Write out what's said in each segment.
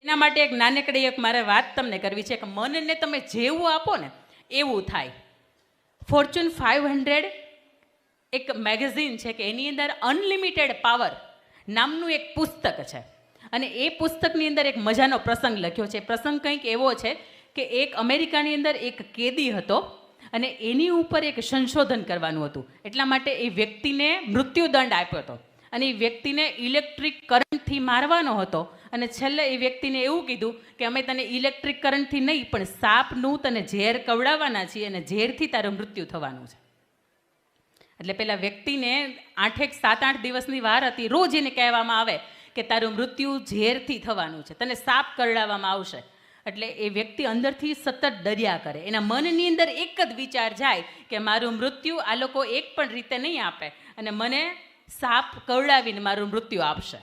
એના માટે એક નાનકડી એક મારે વાત તમને કરવી છે કે મનને તમે જેવું આપો ને એવું થાય. ફોર્ચ્યુન 500 એક મેગેઝિન છે કે એની અંદર અનલિમિટેડ પાવર નામનું એક પુસ્તક છે અને એ પુસ્તકની અંદર એક મજાનો પ્રસંગ લખ્યો છે. પ્રસંગ કંઈક એવો છે કે એક અમેરિકાની અંદર એક કેદી હતો અને એની ઉપર એક સંશોધન કરવાનું હતું. એટલા માટે એ વ્યક્તિને મૃત્યુદંડ આપ્યો હતો અને એ વ્યક્તિને ઇલેક્ટ્રિક કરંટથી મારવાનો હતો અને છેલ્લે એ વ્યક્તિને એવું કીધું કે અમે તને ઇલેક્ટ્રિક કરંટથી નહીં પણ સાપનું તને ઝેર કવડાવવાના છીએ અને ઝેરથી તારું મૃત્યુ થવાનું છે. એટલે પેલા વ્યક્તિને 7-8 દિવસની વાર હતી. રોજ એને કહેવામાં આવે કે તારું મૃત્યુ ઝેરથી થવાનું છે, તને સાપ કરડાવવામાં આવશે. એટલે એ વ્યક્તિ અંદરથી સતત ડર્યા કરે. એના મનની અંદર એક જ વિચાર જાય કે મારું મૃત્યુ આ લોકો એક પણ રીતે નહીં આપે અને મને સાપ કવડાવીને મારું મૃત્યુ આપશે.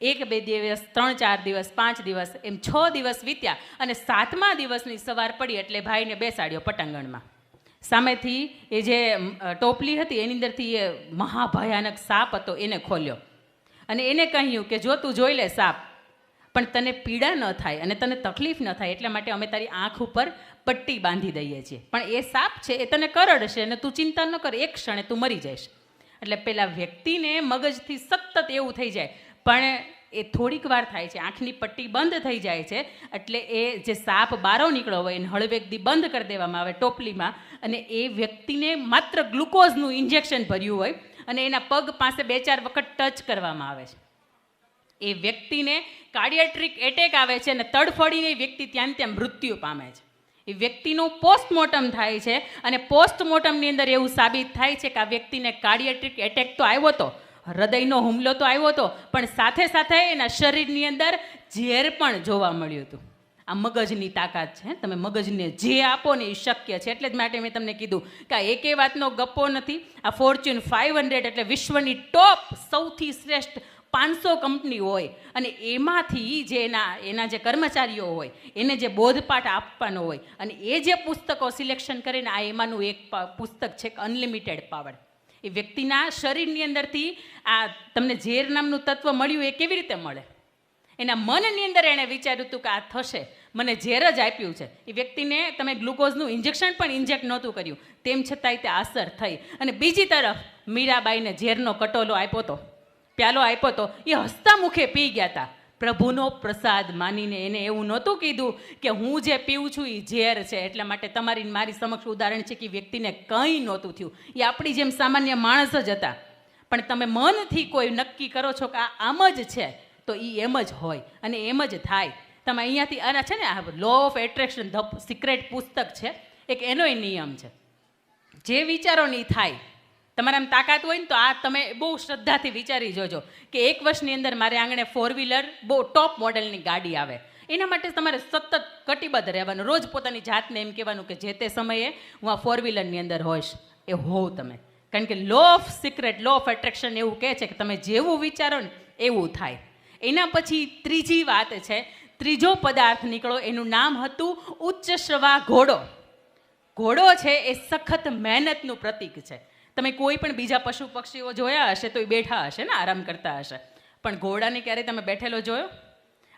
1-2 દિવસ, 3-4 દિવસ, 5 દિવસ, એમ 6 દિવસ વીત્યા અને 7મા દિવસની સવાર પડી એટલે ભાઈને બેસાડ્યો પટાંગણમાં. સામેથી એ જે ટોપલી હતી એની અંદરથી એ મહાભયાનક સાપ હતો એને ખોલ્યો અને એને કહ્યું કે જો તું જોઈ લે સાપ, પણ તને પીડા ન થાય અને તને તકલીફ ન થાય એટલા માટે અમે તારી આંખ ઉપર પટ્ટી બાંધી દઈએ છીએ, પણ એ સાપ છે એ તને કરડશે અને તું ચિંતા ન કર, એક ક્ષણે તું મરી જઈશ. એટલે પેલા વ્યક્તિને મગજથી સતત એવું થઈ જાય, પણ એ થોડીક વાર થાય છે, આંખની પટ્ટી બંધ થઈ જાય છે એટલે એ જે સાપ બારો નીકળ્યો હોય એને હળવેકથી બંધ કરી દેવામાં આવે ટોપલીમાં અને એ વ્યક્તિને માત્ર ગ્લુકોઝનું ઇન્જેક્શન ભર્યું હોય અને એના પગ પાસે 2-4 વખત ટચ કરવામાં આવે છે. એ વ્યક્તિને કાર્ડિયાટિક એટેક આવે છે અને તડફડીને વ્યક્તિ ત્યાં ત્યાં મૃત્યુ પામે છે. એ વ્યક્તિનું પોસ્ટમોર્ટમ થાય છે અને પોસ્ટમોર્ટમની અંદર એવું સાબિત થાય છે કે આ વ્યક્તિને કાર્ડિયાટિક એટેક તો આવ્યો હતો, હૃદયનો હુમલો તો આવ્યો હતો, પણ સાથે સાથે એના શરીરની અંદર ઝેર પણ જોવા મળ્યું હતું. આ મગજની તાકાત છે. તમે મગજને જે આપો ને એ શક્ય છે. એટલે જ માટે મેં તમને કીધું કે આ એકે વાતનો ગપ્પો નથી. આ ફોર્ચ્યુન 500 એટલે વિશ્વની ટોપ સૌથી શ્રેષ્ઠ 500 કંપની હોય અને એમાંથી જે એના જે કર્મચારીઓ હોય એને જે બોધપાઠ આપવાનો હોય અને એ જે પુસ્તકો સિલેક્શન કરીને આ એમાંનું એક પુસ્તક છે અનલિમિટેડ પાવર. એ વ્યક્તિના શરીરની અંદરથી આ તમને ઝેર નામનું તત્વ મળ્યું એ કેવી રીતે મળે? એના મનની અંદર એણે વિચાર્યું હતું કે આ થશે, મને ઝેર જ આપ્યું છે. એ વ્યક્તિને તમે ગ્લુકોઝનું ઇન્જેક્શન પણ ઇન્જેક્ટ નહોતું કર્યું, તેમ છતાંય તે અસર થઈ. અને બીજી તરફ મીરાબાઈને ઝેરનો કટોલો આપ્યો હતો, પ્યાલો આપ્યો હતો, એ હસતા મુખે પી ગયા હતા. પ્રભુનો પ્રસાદ માનીને એને એવું નહોતું કીધું કે હું જે પીવું છું એ ઝેર છે એટલા માટે તમારી મારી સમક્ષ ઉદાહરણ છે કે વ્યક્તિને કંઈ નહોતું થયું. એ આપણી જેમ સામાન્ય માણસ જ હતા. પણ તમે મનથી કોઈ નક્કી કરો છો કે આ આમ જ છે તો એ એમ જ હોય અને એમ જ થાય. તમે અહીંયાથી આના છે ને આ law of attraction the secret પુસ્તક છે એક, એનોય નિયમ છે. જે વિચારો નહીં થાય. તમારામાં તાકાત હોય ને તો આ તમે બહુ શ્રદ્ધાથી વિચારી જોજો કે 1 વર્ષની અંદર મારે આંગણે 4-વ્હીલર બહુ ટોપ મોડલની ગાડી આવે. એના માટે તમારે સતત કટિબદ્ધ રહેવાનું. રોજ પોતાની જાતને એમ કહેવાનું કે જે તે સમયે હું આ 4-વ્હીલરની અંદર હોઈશ. એ હોવ તમે. કારણ કે law of secret, law of attraction એવું કહે છે કે તમે જેવું વિચારો ને એવું થાય. એના પછી ત્રીજી વાત છે, ત્રીજો પદાર્થ નીકળો, એનું નામ હતું ઉચ્ચ શ્રવા ઘોડો. ઘોડો છે એ સખત મહેનતનું પ્રતીક છે. તમે કોઈ પણ બીજા પશુ પક્ષીઓ જોયા હશે તો એ બેઠા હશે ને, આરામ કરતા હશે, પણ ઘોડાને ક્યારેય તમે બેઠેલો જોયો?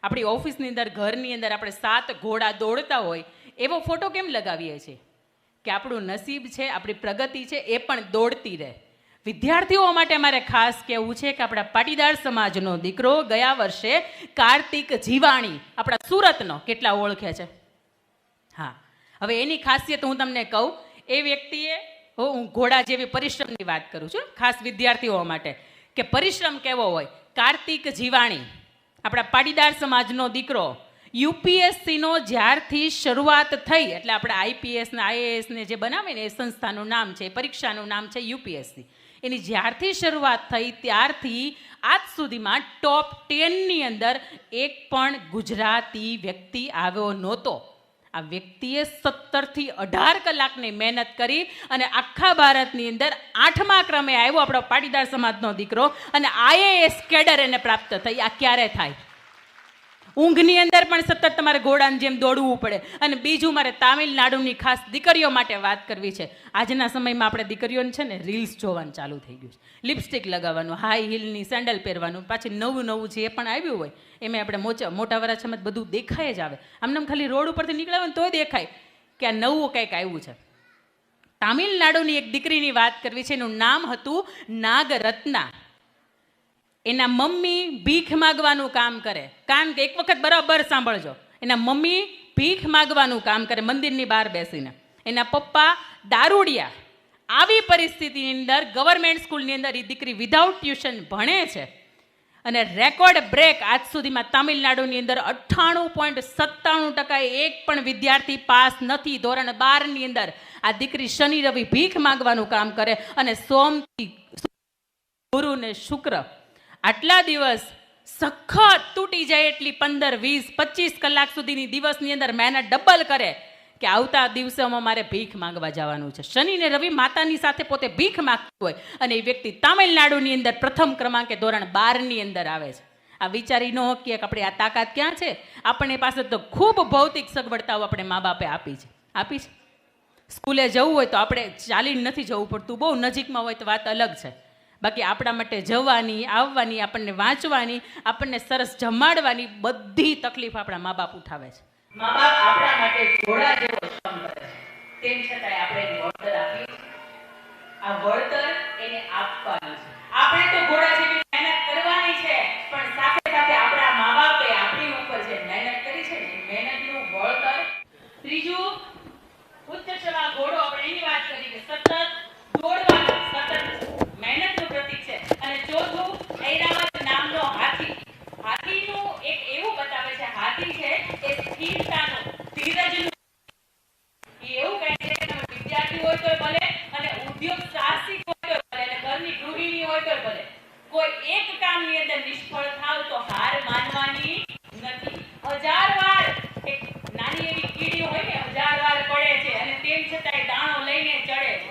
આપણી ઓફિસની અંદર, ઘરની અંદર આપણે 7 ઘોડા દોડતા હોય એવો ફોટો કેમ લગાવીએ છીએ? કે આપણું નસીબ છે, આપણી પ્રગતિ છે એ પણ દોડતી રહે. વિદ્યાર્થીઓ માટે મારે ખાસ કહેવું છે કે આપણા પાટીદાર સમાજનો દીકરો ગયા વર્ષે કાર્તિક જીવાણી આપણા સુરતનો કેટલા ઓળખે છે? હા, હવે એની ખાસિયત હું તમને કહું. એ વ્યક્તિએ હું ઘોડા જેવી પરિશ્રમની વાત કરું છું ખાસ વિદ્યાર્થીઓ માટે કે પરિશ્રમ કેવો હોય. કાર્તિક જીવાણી આપણા પાટીદાર સમાજનો દીકરો યુપીએસસીનો જ્યારથી શરૂઆત થઈ, એટલે આપણે આઈપીએસ ને આઈએએસ ને જે બનાવે ને એ સંસ્થાનું નામ છે, પરીક્ષાનું નામ છે યુપીએસસી. એની જ્યારથી શરૂઆત થઈ ત્યારથી આજ સુધીમાં ટોપ 10ની અંદર એક પણ ગુજરાતી વ્યક્તિ આવ્યો નહોતો. આ વ્યક્તિએ 17થી 18 કલાકની મહેનત કરી અને આખા ભારતની અંદર 8મા ક્રમે આવ્યો આપણો પાટીદાર સમાજનો દીકરો અને આઈએએસ કેડર એને પ્રાપ્ત થઈ. આ ક્યારે થાય? ઊંઘની અંદર પણ સતત તમારે ઘોડાની જેમ દોડવું પડે. અને બીજું મારે તામિલનાડુની ખાસ દીકરીઓ માટે વાત કરવી છે. આજના સમયમાં આપણે દીકરીઓને છે ને રીલ્સ જોવાનું ચાલુ થઈ ગયું છે. લિપસ્ટિક લગાવવાનું, હાઈ હીલની સેન્ડલ પહેરવાનું, પાછી નવું નવું જે પણ આવ્યું હોય એમાં આપણે મોટા વરાછામાં બધું દેખાય જ આવે. આમને ખાલી રોડ ઉપરથી નીકળ્યા હોય ને તોય દેખાય કે આ નવું કંઈક આવ્યું છે. તામિલનાડુની એક દીકરીની વાત કરવી છે. એનું નામ હતું નાગરત્ના. એના મમ્મી ભીખ માગવાનું કામ કરે. કારણ કે એક વખત બરાબર સાંભળજો, એના મમ્મી ભીખ માગવાનું કામ કરે મંદિરની બહાર બેસીને. એના પપ્પા દારૂડિયા. આવી પરિસ્થિતિની અંદર ગવર્મેન્ટ સ્કૂલની અંદર એ દીકરી વિધાઉટ ટ્યુશન ભણે છે. અને રેકોર્ડ બ્રેક આજ સુધીમાં તામિલનાડુની અંદર 98.97% એક પણ વિદ્યાર્થી પાસ નથી. ધોરણ 12ની અંદર આ દીકરી શનિ રવિ ભીખ માગવાનું કામ કરે. અને સોમથી ગુરુ ને શુક્ર આટલા દિવસ સખત તૂટી જાય એટલી 15, 20, 25 કલાક સુધીની દિવસની અંદર મહેનત ડબલ કરે કે આવતા દિવસોમાં મારે ભીખ માંગવા જવાનું છે. શનિ ને રવિ માતાની સાથે પોતે ભીખ માંગતું હોય અને એ વ્યક્તિ તામિલનાડુની અંદર પ્રથમ ક્રમાંકે ધોરણ 12ની અંદર આવે છે. આ વિચારી ન શકીએ કે આપણે આ તાકાત ક્યાં છે. આપણી પાસે તો ખૂબ ભૌતિક સગવડતાઓ આપણે મા બાપે આપી છે. સ્કૂલે જવું હોય તો આપણે ચાલીને નથી જવું પડતું, બહુ નજીકમાં હોય તો વાત અલગ છે. બાકી આપણા માટે જવાની, આવવાની, આપણને વાંચવાની, આપણને સરસ જમાડવાની બધી તકલીફ આપણા મા બાપ ઉઠાવે છે. મા બાપ આપણા માટે ઘોડા જેવો શ્રમ કરે છે. તેમ છતાંય આપણે એને વળતર આપીએ. આ વળતર એને આપવાનું છે. આપણે તો ઘોડા જેવી મહેનત કરવાની છે, પણ સાથે સાથે આપણા મા બાપે આપણી ઉપર જે મહેનત કરી છે ને મહેનતનું વળતર. ત્રીજું, ઉચ્ચ શવા ઘોડો, આપણે એની વાત કરી કે સતત દોડવાનું, સતત મહેનતનું પ્રતીક છે. અને ચોથું, ઐરાવત નામનો હાથી. હાથીનું એક એવું બતાવે છે, હાથી છે એ સ્થિરતાનું, ધીરજનું. એ એવું કહે છે કે તમે વિદ્યાર્થી હોય તો ભલે અને ઉદ્યોગ સાહસિક હોય તો ભલે અને ઘરની ગૃહિણી હોય તો ભલે, કોઈ એક કામની અંદર નિષ્ફળ થાવ તો હાર માનવાની નથી. 1000 વાર એક નાની એવી કીડી હોય ને 1000 વાર પડે છે અને તેમ છતાંય દાણો લઈને ચડે છે.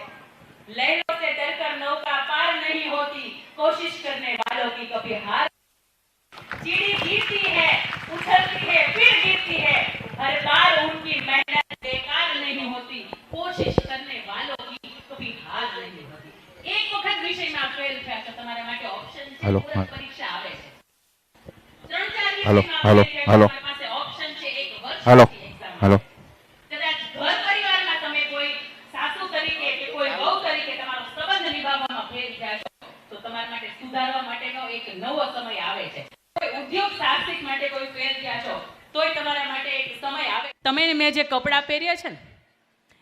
लहरों से डरकर नौका पार नहीं होती, कोशिश करने वालों की कभी हार. चीड़ी गिरती है, उछलती है, फिर गिरती है, हर बार उनकी मेहनत बेकार नहीं होती, कोशिश करने वालों की कभी हार नहीं होती. एक वक्त विषय में फेल થયા તો તમારા માટે ઓપ્શન છે. પરીક્ષા આવે છે 3-4 વિષયમાં તમારી પાસે ઓપ્શન છે. એક વર્ષ એક્ઝામ. કદાચ ઘર પરિવારમાં તમે કોઈ સાસુ તરીકે કે કોઈ વહુ તરીકે તમારો સંબંધ નિભાવવામાં ફેલ થયા છો તો તમારા માટે સુધારવા માટેનો એક નવો સમય આવે છે. કોઈ ઉદ્યોગ સાહસિક માટે કોઈ ફેલ થયા છો તોય તમારા માટે એક સમય આવે. તમે મેં જે કપડાં પહેર્યા છે ને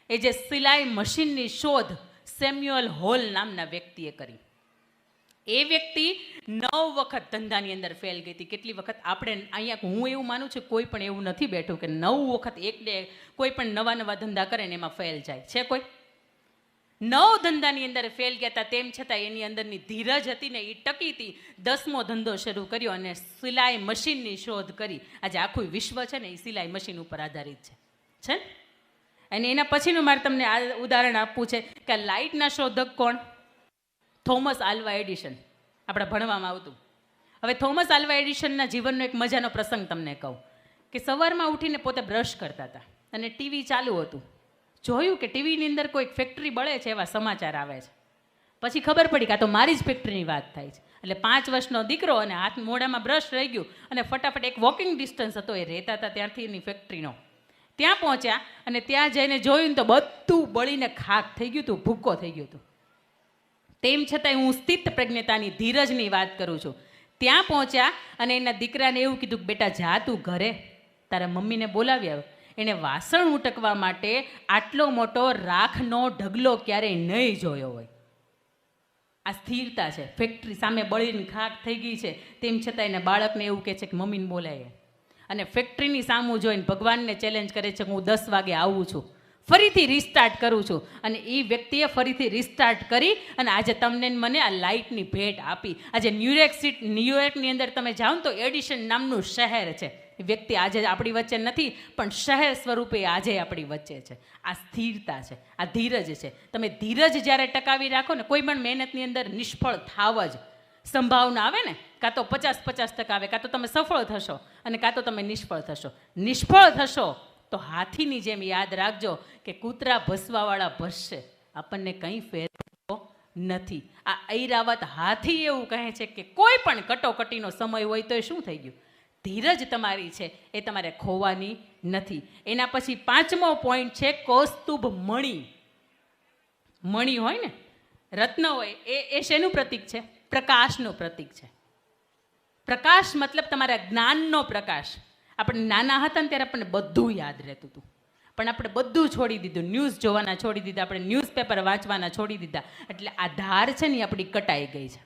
એ જે સિલાઈ મશીનની શોધ સેમ્યુઅલ હોલ નામના વ્યક્તિએ કરી. એ વ્યક્તિ 9 વખત ધંધાની અંદર ફેલ ગઈ હતી. કેટલી વખત આપણે અહીંયા, હું એવું માનું છું કોઈ પણ એવું નથી બેઠું કે 9 વખત એક ડે કોઈ પણ નવા ધંધા કરે ને એમાં ફેલ જાય છે. કોઈ 9 ધંધાની અંદર ફેલ ગયા હતા, તેમ છતાં એની અંદરની ધીરજ હતી ને એ ટકી હતી. 10મો ધંધો શરૂ કર્યો અને સિલાઈ મશીનની શોધ કરી. આજે આખું વિશ્વ છે ને એ સિલાઈ મશીન ઉપર આધારિત છે. અને એના પછીનું મારે તમને આ ઉદાહરણ આપવું છે કે લાઇટના શોધક કોણ? Thomas Alva Edison. આપણે ભણવામાં આવતું. હવે થોમસ આલ્વા એડિશનના જીવનનો એક મજાનો પ્રસંગ તમને કહું કે સવારમાં ઉઠીને પોતે બ્રશ કરતા હતા અને ટીવી ચાલુ હતું. જોયું કે ટીવીની અંદર કોઈક ફેક્ટરી બળે છે એવા સમાચાર આવે છે. પછી ખબર પડી કે આ તો મારી જ ફેક્ટરીની વાત થાય છે. એટલે 5 વર્ષનો દીકરો અને હાથ મોઢામાં બ્રશ રહી ગયું અને ફટાફટ એક વોકિંગ ડિસ્ટન્સ હતો એ રહેતા હતા ત્યાંથી એની ફેક્ટરીનો. ત્યાં પહોંચ્યા અને ત્યાં જઈને જોયું તો બધું બળીને ખાક થઈ ગયું હતું, ભૂક્કો થઈ ગયું હતું. તેમ છતાંય હું સ્થિત પ્રજ્ઞતાની ધીરજની વાત કરું છું. ત્યાં પહોંચ્યા અને એના દીકરાને એવું કીધું કે બેટા જા તું ઘરે તારા મમ્મીને બોલાવી આવ. એણે વાસણ ઉટકવા માટે આટલો મોટો રાખનો ઢગલો ક્યારેય નહીં જોયો હોય. આ સ્થિરતા છે. ફેક્ટરી સામે બળીને ખાક થઈ ગઈ છે તેમ છતાં એને બાળકને એવું કહે છે કે મમ્મીને બોલાય. અને ફેક્ટરીની સામું જોઈને ભગવાનને ચેલેન્જ કરે છે કે હું 10 વાગે આવું છું, ફરીથી રિસ્ટાર્ટ કરું છું. અને એ વ્યક્તિએ ફરીથી રિસ્ટાર્ટ કરી અને આજે તમને મને આ લાઇટની ભેટ આપી. આજે ન્યુયોર્કની અંદર તમે જાઓ ને તો એડિશન નામનું શહેર છે. એ વ્યક્તિ આજે આપણી વચ્ચે નથી પણ શહેર સ્વરૂપે આજે આપણી વચ્ચે છે. આ સ્થિરતા છે, આ ધીરજ છે. તમે ધીરજ જ્યારે ટકાવી રાખો ને કોઈ પણ મહેનતની અંદર નિષ્ફળ થાવ જ. સંભાવના આવે ને, કાં તો 50-50% આવે, કાં તો તમે સફળ થશો અને કાં તો તમે નિષ્ફળ થશો. નિષ્ફળ થશો તો હાથીની જેમ યાદ રાખજો કે કૂતરા ભસવાવાળા ભસશે, આપણને કંઈ ફેર નથી. આ ઐરાવત હાથી એવું કહે છે કે કોઈ પણ કટોકટીનો સમય હોય તો એ શું થઈ ગયું, ધીરજ તમારી છે એ તમારે ખોવાની નથી. એના પછી 5મો પોઈન્ટ છે કૌસ્તુભ મણિ. મણિ હોય ને, રત્ન હોય, એ શેનું પ્રતીક છે? પ્રકાશનું પ્રતીક છે. પ્રકાશ મતલબ તમારા જ્ઞાનનો પ્રકાશ. આપણે નાના હતા ને ત્યારે આપણને બધું યાદ રહેતું હતું, પણ આપણે બધું છોડી દીધું, ન્યૂઝ જોવાના છોડી દીધા, આપણે ન્યૂઝપેપર વાંચવાના છોડી દીધા, એટલે આ ધાર છે ને આપણી કટાઈ ગઈ છે.